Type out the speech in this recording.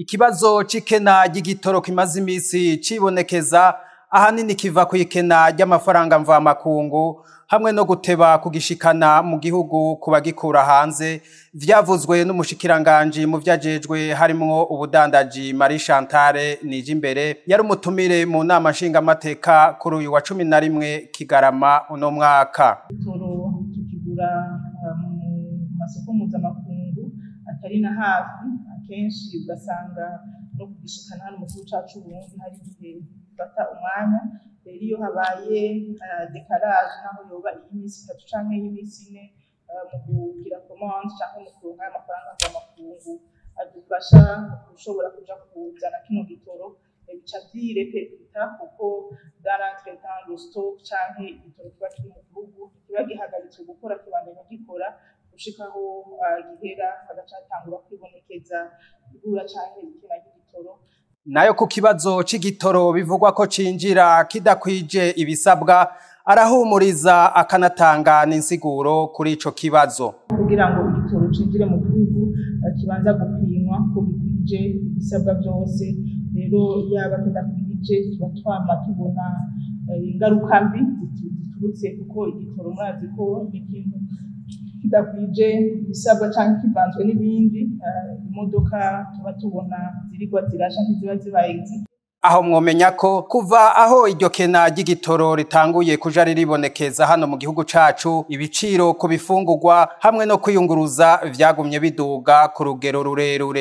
Ikibazo c'ikena ry'igitoro kimaze imisi cibonekeza ahanini kiva kw'ikena ry'amafaranga mvamakungu hamwe no guteba kugishikana mu gihugu kubagikura hanze vyavuzwe n'umushikiranganji mu vyajejwe harimwo ubudandaji Marie Chantal Nijimbere yari umutumire mu nama nshingamateka kuri uyu wa 11 Kigarama uno mwaka. Igitoro tukigura mu masoko mpuzamakungu atari na hafi, akenshi ugasanga no kugishikana hano mu gihugu cacu Burundi hari igihe bifata umwanya. Rero iyo habaye décalage naho yoba imisi 3 canke imisi 4 mu kugira commande canke mu kuronka amafaranga mvamakungu adufasha gushobora kuja kuzana kino gitoro bica vyirepercuta kuko dans l'entretemps de stock canke igitoro kiba kiri mu gihugu kiba gihagaritswe gukora kibandanya gikora gushikaho gihera hagacatangura kwibonekeza ibura canke ikena ry'igitoro. Nayo ku kibazo c'igitoro bivugwa ko cinjira kidakwije ibisabwa arahumuriza akanatanga n'insiguro kuri ico kibazo. Kugira ngo igitoro cinjire mu gihugu kibanza gupimwa ko gikwije ibisabwa byose, rero yaba kidakwije tuba twama tubona ingaruka mbi ziturutse kuko igitoro murazi ko ikintu kidakwije ibisabwa canke kivanzwe n'ibindi imodoka tuba tubona zirigwa zirasha ntiziba zibaye. Aho mwomenya ko kuva aho iryo kena ry'igitoro ritanguye kuja riribonekeza hano mu gihugu cacu, ibiciro ku bifungurwa hamwe no kwiyunguruza vyagumye biduga ku rugero rurerure.